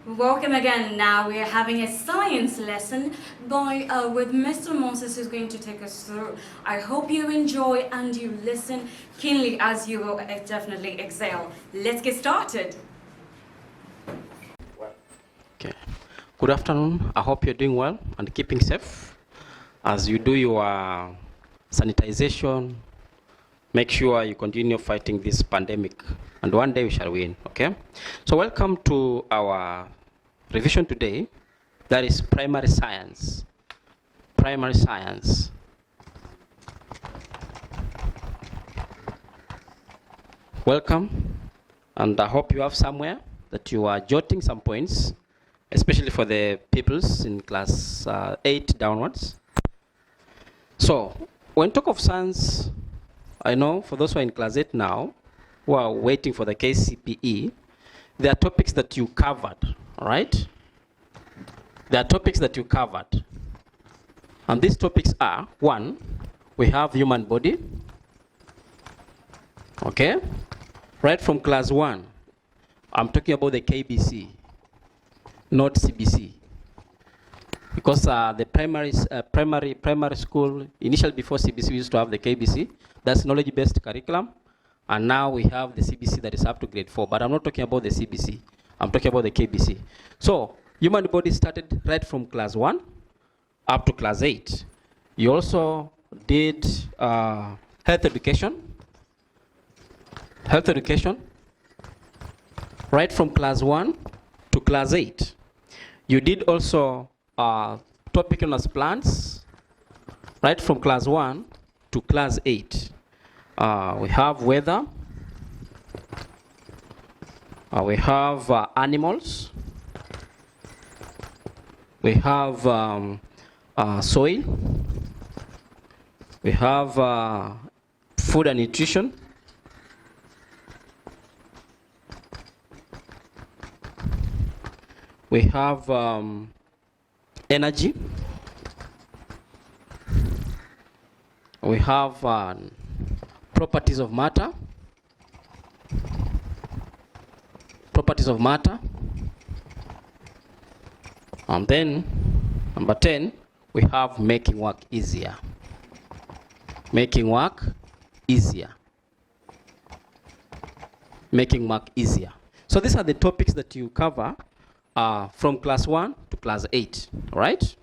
Welcome again. Now we are having a science lesson with Mr. Moses, who's going to take us through. I hope you enjoy and you listen keenly, as you will definitely excel. Let's get started. Okay. Good afternoon. I hope you're doing well and keeping safe as you do your sanitization. Make sure you continue fighting this pandemic, and one day we shall win. Okay. So welcome to our revision today. That is primary science. Primary science. Welcome, and I hope you have somewhere that you are jotting some points, especially for the pupils in class 8 downwards. So when talk of science, I know for those who are in class 8 now, who are waiting for the KCPE, there are topics that you covered, all right? There are topics that you covered. And these topics are, one, we have human body, okay? Right from class 1, I'm talking about the KBC, not CBC. Because the primary school, initially before CBC, we used to have the KBC. That's knowledge-based curriculum. And now we have the CBC that is up to grade 4. But I'm not talking about the CBC. I'm talking about the KBC. So human body started right from class 1 up to class 8. You also did health education. Health education. Right from class 1 to class 8. You did also topic known as plants, right from class 1 to class 8. We have weather, we have animals, we have soil, we have food and nutrition, we have energy, we have properties of matter, and then number 10, we have making work easier. Making work easier. Making work easier. So these are the topics that you cover from class 1 to class 8, right?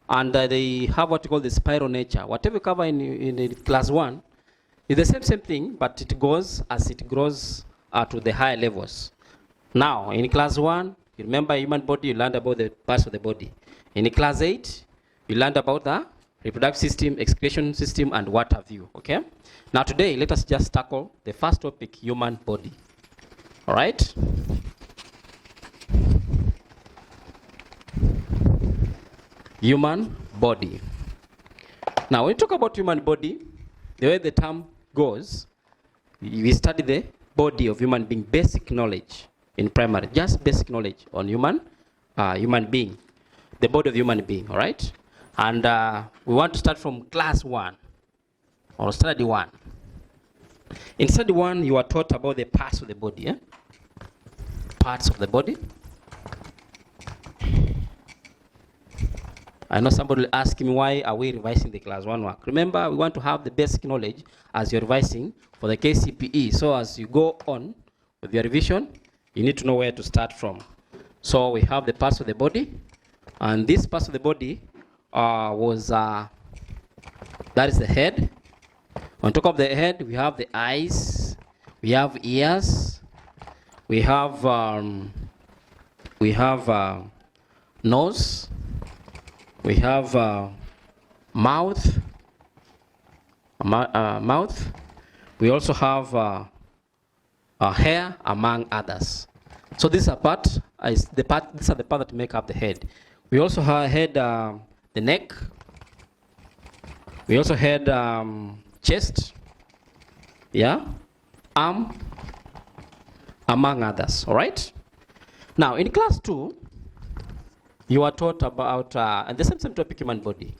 And they have what you call the spiral nature. Whatever you cover in class 1 is the same thing, but it goes as it grows to the higher levels. Now, in class 1, you remember human body, you learned about the parts of the body. In class 8, you learned about the reproductive system, excretion system, and what have you, okay? Now today, let us just tackle the first topic, human body, all right? Human body. Now, when you talk about human body, the way the term goes, we study the body of human being, basic knowledge in primary, just basic knowledge on human being, the body of human being, all right? And we want to start from class 1 or study 1. In study 1, you are taught about the parts of the body, eh? Parts of the body. I know somebody will ask me, why are we revising the class 1 work? Remember, we want to have the basic knowledge as you're revising for the KCPE. So as you go on with your revision, you need to know where to start from. So we have the parts of the body. And this parts of the body that is the head. On top of the head, we have the eyes, we have ears, we have nose, we have mouth. We also have hair, among others. So these are these are the parts that make up the head. We also had the neck. We also had chest, yeah, arm, among others. All right. Now in class 2, you are taught about, and the same topic, human body.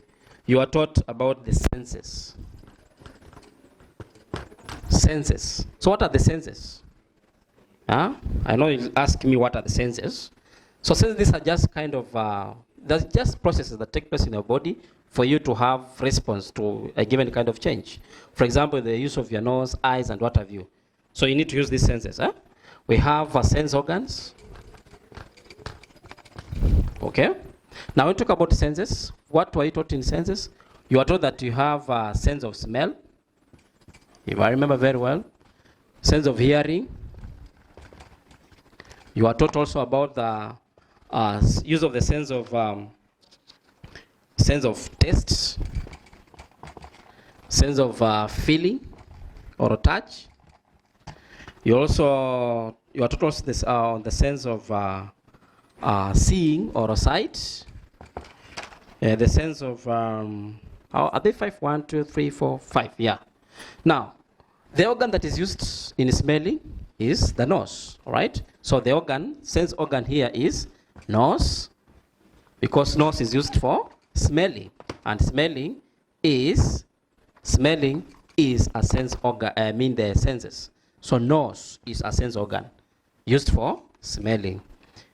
You are taught about the senses. Senses. So what are the senses? I know you'll ask me what are the senses. So since these are just kind of, there's just processes that take place in your body for you to have response to a given kind of change. For example, the use of your nose, eyes, and what have you. So you need to use these senses. We have sense organs. Okay. Now we talk about senses. What were you taught in senses? You are taught that you have a sense of smell, if I remember very well. Sense of hearing. You are taught also about the use of the sense of taste, sense of feeling or touch. You are taught also this the sense of seeing or sight. The sense of are they 5? 1, 2, 3, 4, 5. Yeah. Now, the organ that is used in smelling is the nose. All right. So the sense organ here is nose, because nose is used for smelling, and smelling is a sense organ. I mean the senses. So nose is a sense organ used for smelling.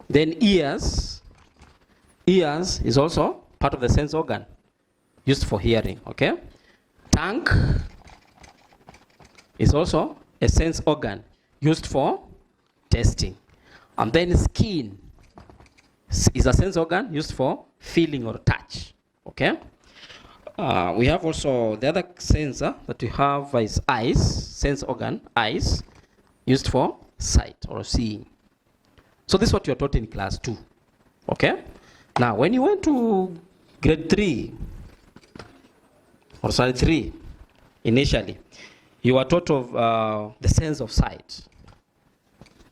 Then ears is also part of the sense organ used for hearing. Okay. Tongue is also a sense organ used for tasting. And then skin is a sense organ used for feeling or touch. Okay. We have also the other sense that we have is eyes, sense organ, eyes, used for sight or seeing. So this is what you're taught in class 2. Okay. Now, when you went to grade 3, or sorry, 3, initially, you were taught of the sense of sight.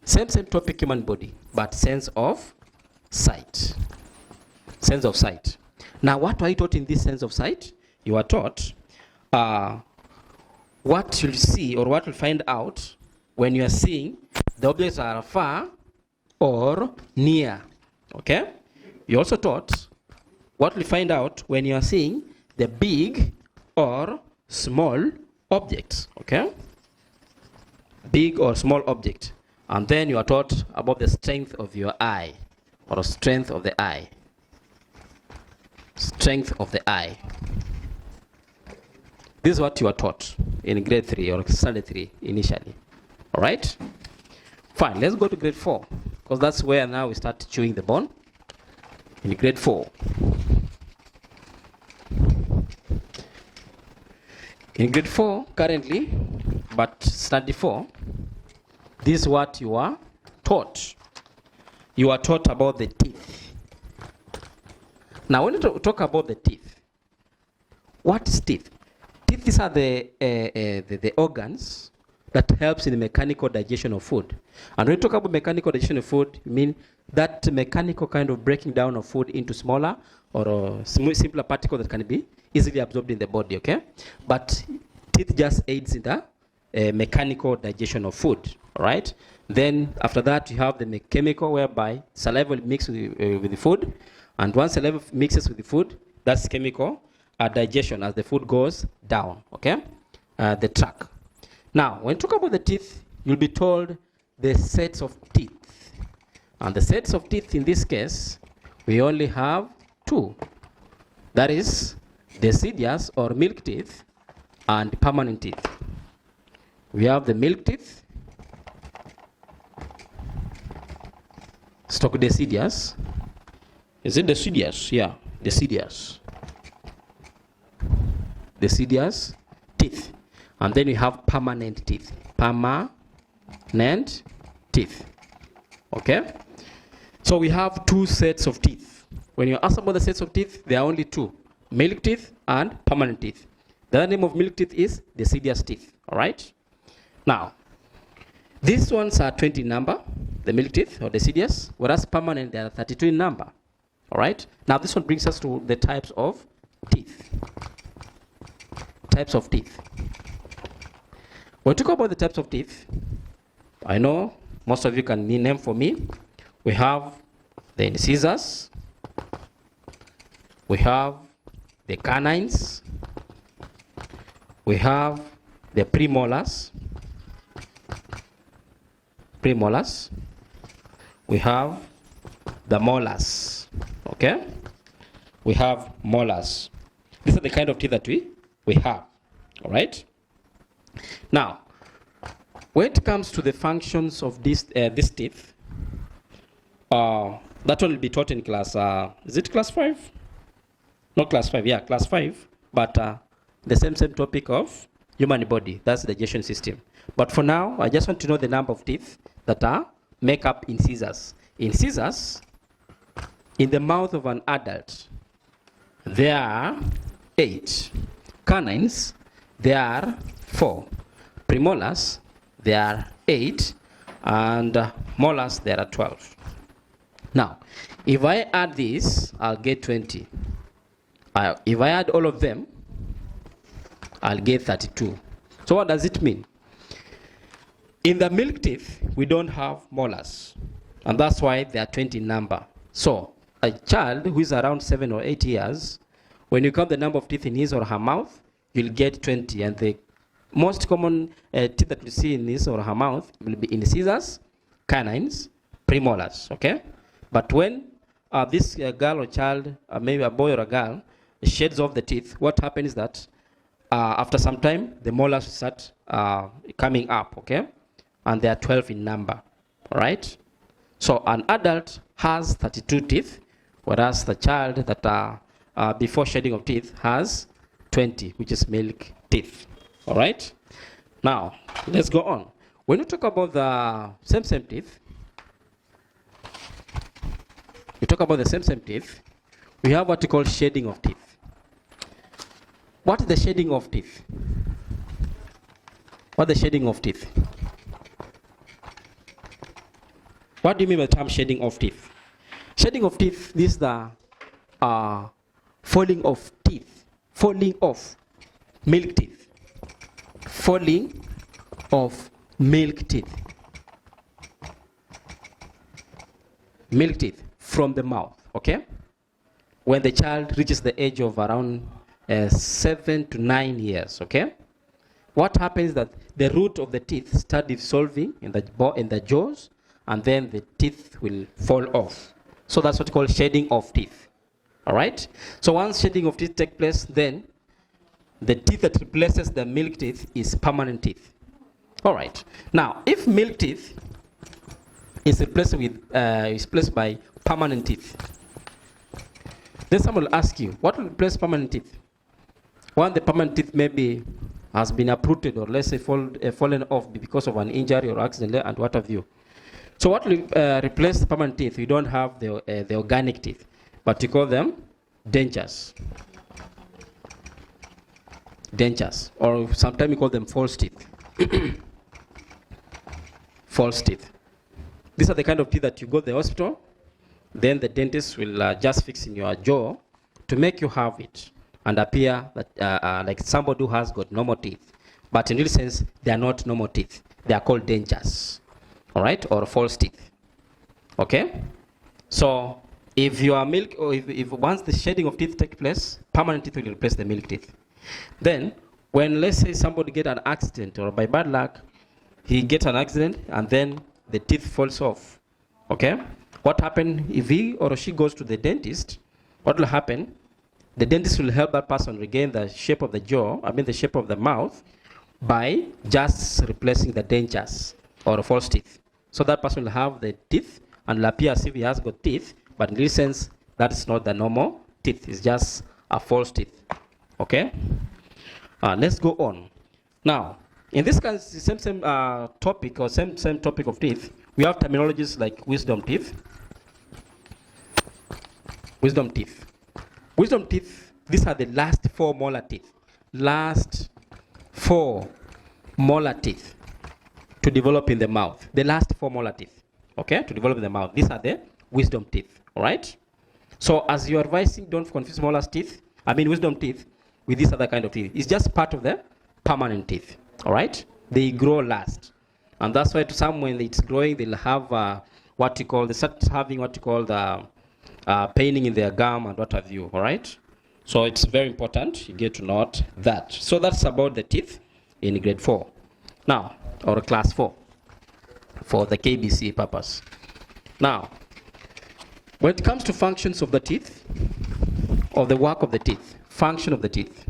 Same topic, human body, but sense of sight. Sense of sight. Now, what were you taught in this sense of sight? You are taught what you'll see or what you'll find out when you are seeing the objects are far or near. Okay? You also taught what you'll find out when you are seeing the big or small objects. Okay? Big or small object. And then you are taught about the strength of your eye, or strength of the eye. Strength of the eye. This is what you are taught in grade 3 or standard 3 initially. All right? Fine, let's go to grade 4, because that's where now we start chewing the bone. In grade 4. In grade 4 currently, but standard 4, this is what you are taught. You are taught about the teeth. Now, when you talk about the teeth, what is teeth? Teeth, these are the organs that helps in the mechanical digestion of food. And when you talk about mechanical digestion of food, you mean that mechanical kind of breaking down of food into smaller or simpler particles that can be easily absorbed in the body, okay? But teeth just aids in the mechanical digestion of food, all right? Then after that, you have the chemical whereby saliva will mix with the food. And once saliva mixes with the food, that's chemical digestion as the food goes down, okay? The track. Now, when you talk about the teeth, you'll be told the sets of teeth. And the sets of teeth in this case, we only have 2. That is deciduous or milk teeth and permanent teeth. We have the milk teeth, stochocidias. Is it deciduous? Yeah, deciduous. Deciduous teeth. And then you have permanent teeth. Permanent teeth. Okay? So we have 2 sets of teeth. When you ask about the sets of teeth, there are only 2. Milk teeth and permanent teeth. The other name of milk teeth is deciduous teeth. Alright? Now, these ones are 20 in number, the milk teeth or deciduous, whereas permanent they are 32 in number. Alright? Now this one brings us to the types of teeth. Types of teeth. When we talk about the types of teeth, I know most of you can name for me. We have the incisors, we have the canines, we have the premolars. premolars. We have the molars. Okay? We have molars. These are the kind of teeth that we have. All right? Now, when it comes to the functions of this teeth, that one will be taught in class, is it class 5? Not class 5, yeah, class 5. But the same topic of human body, that's the digestion system. But for now, I just want to know the number of teeth that are make up incisors. Incisors, in the mouth of an adult, there are 8. Canines, there are 4. Premolars, there are 8. And molars, there are 12. Now, if I add this, I'll get 20. If I add all of them, I'll get 32. So what does it mean? In the milk teeth, we don't have molars. And that's why they are 20 in number. So a child who is around 7 or 8 years, when you count the number of teeth in his or her mouth, you'll get 20. And the most common teeth that we see in his or her mouth will be incisors, canines, premolars. Okay? But when this girl or child, maybe a boy or a girl, sheds off the teeth, what happens is that after some time, the molars start coming up, okay? And they are 12 in number, all right? So an adult has 32 teeth, whereas the child that before shedding of teeth has 20, which is milk teeth, all right? Now, let's go on. When we talk about the same teeth, we have what we call shedding of teeth. What is the shedding of teeth? What is the shedding of teeth? What do you mean by the term shedding of teeth? Shedding of teeth, this is the falling of teeth, falling of milk teeth, falling of milk teeth, milk teeth from the mouth, okay? When the child reaches the age of around 7 to 9 years, okay? What happens is that the root of the teeth start dissolving in the jaws, and then the teeth will fall off. So that's what we call shedding of teeth, all right? So once shedding of teeth takes place, then the teeth that replaces the milk teeth is permanent teeth, all right? Now, if milk teeth is replaced by permanent teeth, then someone will ask you, what will replace permanent teeth? One, the permanent teeth maybe has been uprooted or let's say fallen off because of an injury or accident and what have you. So what will replace the permanent teeth? We don't have the organic teeth, but we call them dentures. Dentures, or sometimes we call them false teeth. False teeth. These are the kind of teeth that you go to the hospital, then the dentist will just fix in your jaw to make you have it and appear that, like somebody who has got normal teeth. But in real sense, they are not normal teeth. They are called dentures, all right, or false teeth, okay? So if you are milk, or if once the shedding of teeth takes place, permanent teeth will replace the milk teeth. Then when, let's say, somebody get an accident, or by bad luck, he gets an accident, and then the teeth falls off, okay? What happens if he or she goes to the dentist? What will happen? The dentist will help that person regain the shape of the jaw, the shape of the mouth, by just replacing the dentures or false teeth. So that person will have the teeth and will appear as if he has got teeth, but in this sense, that is not the normal teeth. It's just a false teeth. Okay? Let's go on. Now, in this kind of same topic or same topic of teeth, we have terminologies like wisdom teeth. Wisdom teeth. Wisdom teeth, these are the last 4 molar teeth. Last 4 molar teeth to develop in the mouth. The last 4 molar teeth, okay, to develop in the mouth. These are the wisdom teeth, all right? So as you are advising, don't confuse wisdom teeth with this other kind of teeth. It's just part of the permanent teeth, all right? They grow last. And that's why to some, when it's growing, they'll have they start having what you call the paining in their gum and what have you, all right? So it's very important you get to note that. So that's about the teeth in grade 4. Now, or class 4. for the KBC purpose. Now, when it comes to functions of the teeth, or the work of the teeth, function of the teeth,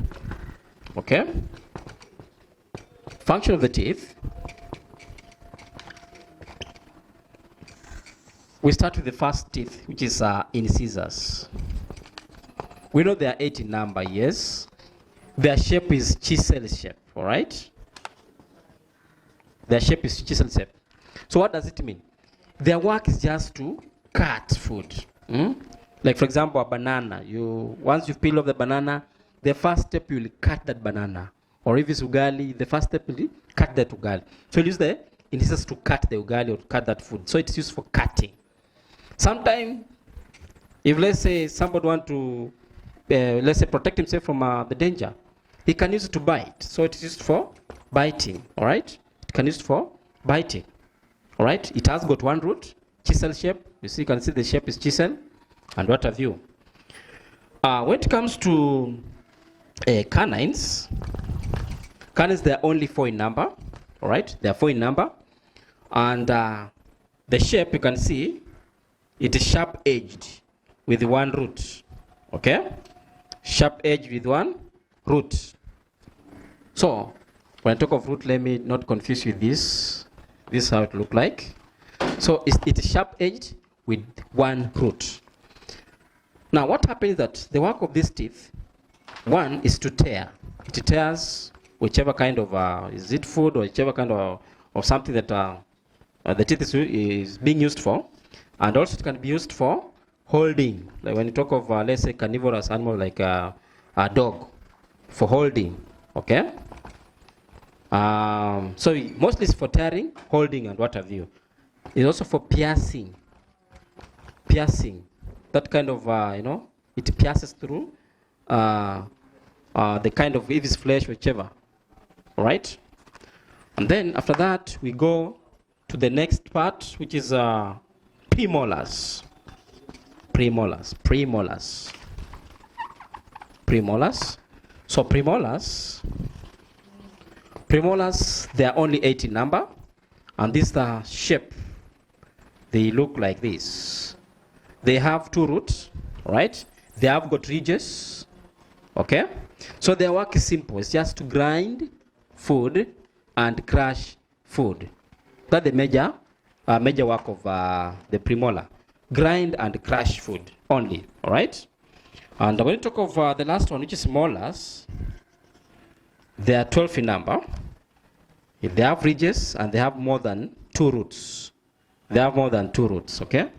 okay? Function of the teeth, we start with the first teeth, which is incisors. We know they are 8 in number, yes. Their shape is chisel shape, all right? Their shape is chisel shape. So what does it mean? Their work is just to cut food. Like for example, a banana. Once you peel off the banana, the first step you will cut that banana. Or if it's ugali, the first step you will cut that ugali. So you use the incisors to cut the ugali or to cut that food. So it's used for cutting. Sometimes, if let's say somebody want to, let's say protect himself from the danger, he can use it to bite. So it is used for biting. All right? It can be used for biting. All right? It has got one root, chisel shape. You see, you can see the shape is chisel, and what have you. When it comes to canines, they are only 4 in number. All right? They are 4 in number, and the shape you can see, it is sharp-edged with one root. Okay? Sharp-edged with one root. So, when I talk of root, let me not confuse you with this. This is how it look like. So it is sharp-edged with one root. Now what happens is that the work of these teeth, one is to tear. It tears whichever kind of, is it food or whichever kind of something that the teeth is being used for. And also it can be used for holding. Like when you talk of, let's say, carnivorous animal like a dog, for holding, okay? So mostly it's for tearing, holding, and what have you. It's also for piercing. Piercing. That kind of, it pierces through the kind of, if it's flesh, whichever. All right? And then after that, we go to the next part, which is premolars. Premolars. Premolars. Premolars. So premolars, they are only 8 in number, and this is the shape. They look like this. They have 2 roots, right? They have got ridges, okay? So their work is simple. It's just to grind food and crush food. That's the major work of the premolar. Grind and crush food only, all right? And when you talk of the last one, which is molars, they are 12 in number. If they have ridges and they have more than 2 roots. They have more than 2 roots, okay?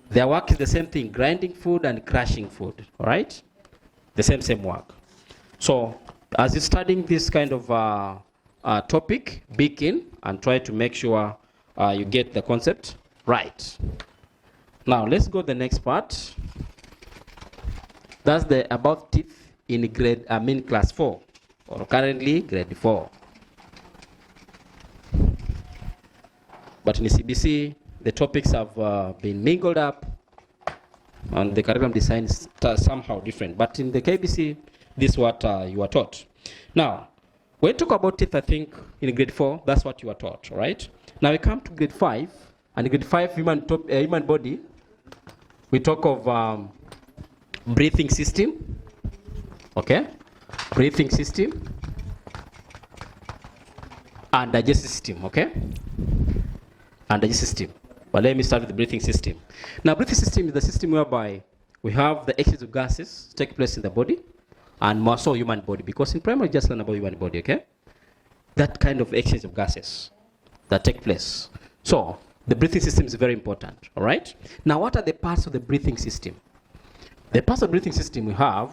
Their work is the same thing, grinding food and crushing food, all right? The same work. So, as you're studying this kind of topic, be keen and try to make sure you get the concept right. Now, let's go to the next part. That's the about teeth in class 4, or currently grade 4. But in CBC, the topics have been mingled up, and the curriculum design is somehow different. But in the KBC, this is what you are taught. Now, when you talk about teeth, I think in grade 4, that's what you are taught, right? Now we come to grade 5, and in grade 5 human body, we talk of breathing system, okay? Breathing system and digestive system, okay? And digestive system. But let me start with the breathing system. Now, breathing system is the system whereby we have the exchange of gases take place in the body, and more so human body, because in primary just learn about human body, okay? That kind of exchange of gases that take place. So, the breathing system is very important, all right? Now, what are the parts of the breathing system? The parts of the breathing system we have,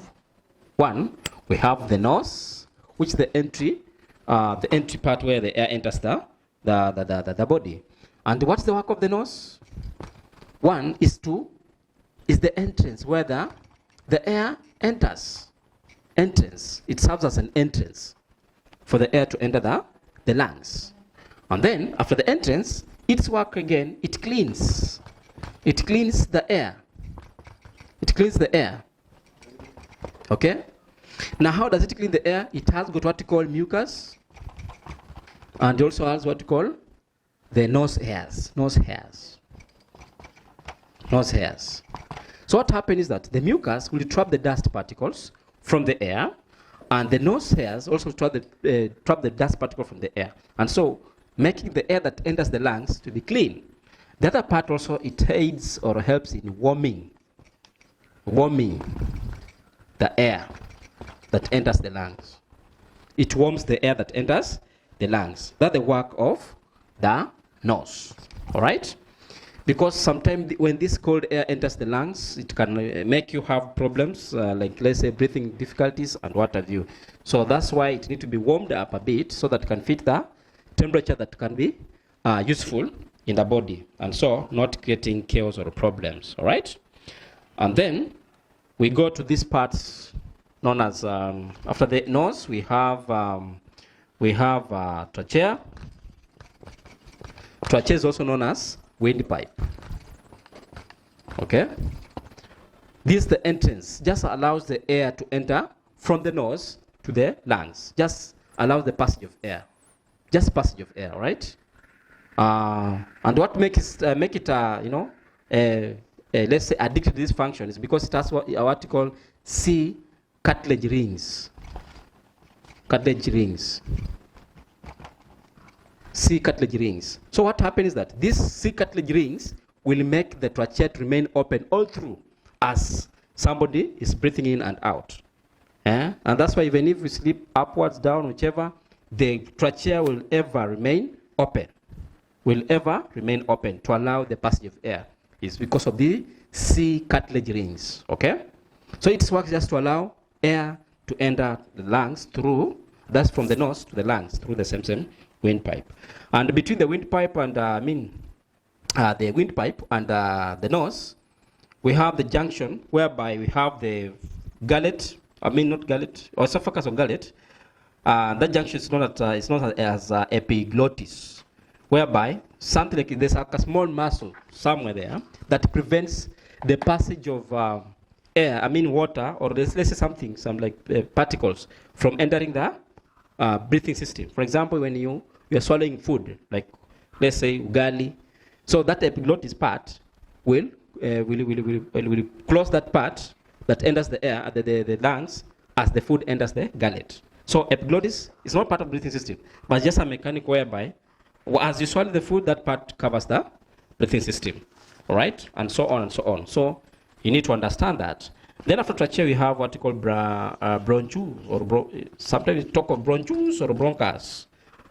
one, we have the nose, which is the entry part where the air enters the body. And what's the work of the nose? One is the entrance where the air enters. Entrance. It serves as an entrance for the air to enter the lungs. And then after the entrance, its work again, it cleans. It cleans the air. It cleans the air. Okay? Now how does it clean the air? It has got what you call mucus, and it also has what you call the nose hairs. Nose hairs. Nose hairs. So what happens is that the mucus will trap the dust particles from the air, and the nose hairs also trap the dust particle from the air, and so making the air that enters the lungs to be clean. The other part also, it aids or helps in warming the air that enters the lungs. It warms the air that enters the lungs. That's the work of the nose. All right? Because sometimes when this cold air enters the lungs, it can make you have problems, like let's say breathing difficulties and what have you. So that's why it needs to be warmed up a bit so that it can fit the temperature that can be useful in the body, and so not getting chaos or problems. All right? And then we go to these parts known as, after the nose, we have trachea. Trachea is also known as windpipe. Okay? This is the entrance. Just allows the air to enter from the nose to the lungs. Just allows the passage of air. Just passage of air, right? And what makes it, let's say, addicted to this function is because it has what we call C cartilage rings. Cartilage rings. C cartilage rings. So what happens is that these C cartilage rings will make the trachea to remain open all through as somebody is breathing in and out. And that's why even if we sleep upwards, down, whichever, the trachea will ever remain open. Will ever remain open to allow the passage of air. It's because of the C cartilage rings. Okay? So it works just to allow air to enter the lungs through, that's from the nose to the lungs, through the same windpipe. And between the windpipe and the windpipe and the nose, we have the junction whereby we have the gullet, not gullet, or esophagus or gullet. That junction is known as epiglottis, whereby something like there's like a small muscle somewhere there that prevents the passage of air, water, or let's say some like particles from entering the breathing system. For example, when you are swallowing food, like let's say ugali, so that epiglottis part will close that part that enters the air at the lungs as the food enters the gullet. So epiglottis is not part of the breathing system, but just a mechanic whereby as you swallow the food, that part covers the breathing system. All right? And so on and so on. So you need to understand that. Then after trachea, we have what we call bronchus, or sometimes we talk of bronchus or bronchus.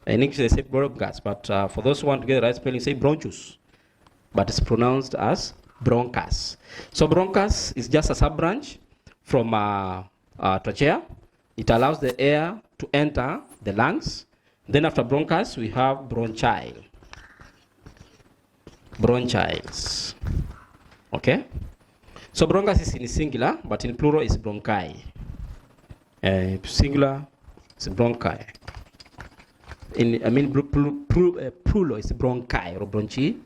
In English, they say bronchus, but for those who want to get the right spelling, say bronchus. But it's pronounced as bronchus. So bronchus is just a sub-branch from trachea. It allows the air to enter the lungs. Then after bronchus, we have bronchi. Bronchis. Okay? So bronchus is in singular, but in plural is bronchi. Singular is bronchi. Plural is bronchi or bronchi,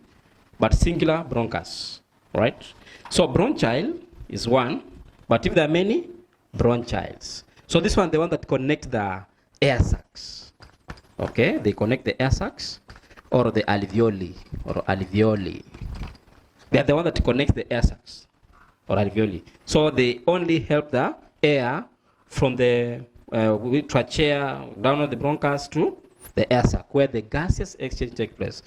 but singular bronchus. Right? So bronchial is one, but if there are many, bronchials. So this one, the one that connect the air sacs. Okay, they connect the air sacs or the alveoli. They are the one that connects the air sacs or alveoli. So they only help the air from the trachea down on the bronchus to the air sac, where the gaseous exchange takes place.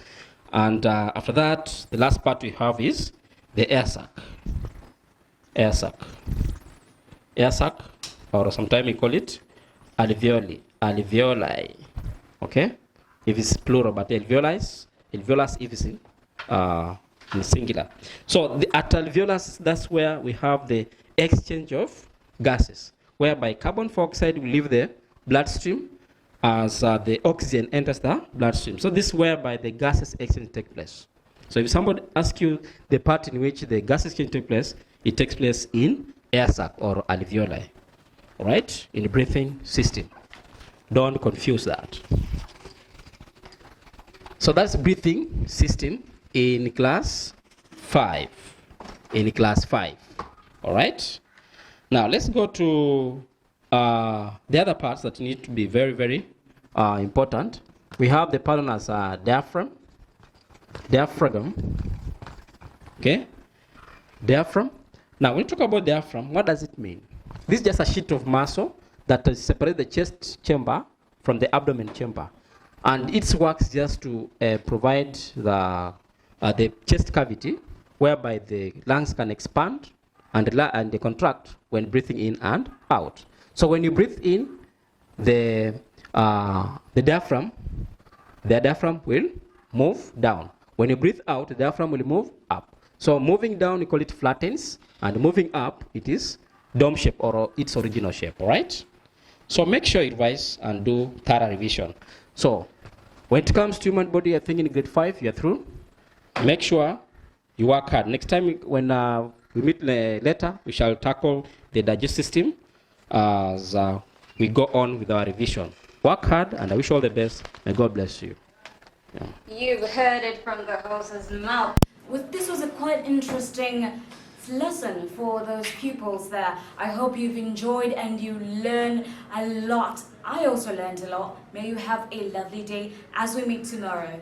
And after that, the last part we have is the air sac. Air sac. Air sac, or sometimes we call it alveoli. Alveoli. Okay? If it's plural, but alveolus if it's in singular. So at alveolus, that's where we have the exchange of gases, whereby carbon dioxide will leave the bloodstream as the oxygen enters the bloodstream. So this is whereby the gases exchange take place. So if somebody asks you the part in which the gas exchange takes place, it takes place in air sac or alveoli, right? In the breathing system. Don't confuse that. So that's breathing system in class 5. In class 5. All right? Now let's go to the other parts that need to be very, very important. We have the part known as diaphragm. diaphragm. Okay, diaphragm. Now, when you talk about diaphragm, what does it mean? This is just a sheet of muscle that separates the chest chamber from the abdomen chamber, and its work is just to provide the chest cavity, whereby the lungs can expand and they contract when breathing in and out. So when you breathe in, the diaphragm will move down. When you breathe out, the diaphragm will move up. So moving down, we call it flattens, and moving up, it is dome shape or its original shape. All right. So make sure you revise and do thorough revision. So when it comes to human body, I think in grade 5 you're through. Make sure you work hard. Next time when we meet later, we shall tackle the digestive system as we go on with our revision. Work hard, and I wish you all the best. May God bless you. Yeah. You've heard it from the horse's mouth. This was a quite interesting lesson for those pupils there. I hope you've enjoyed and you learn a lot. I also learned a lot. May you have a lovely day as we meet tomorrow.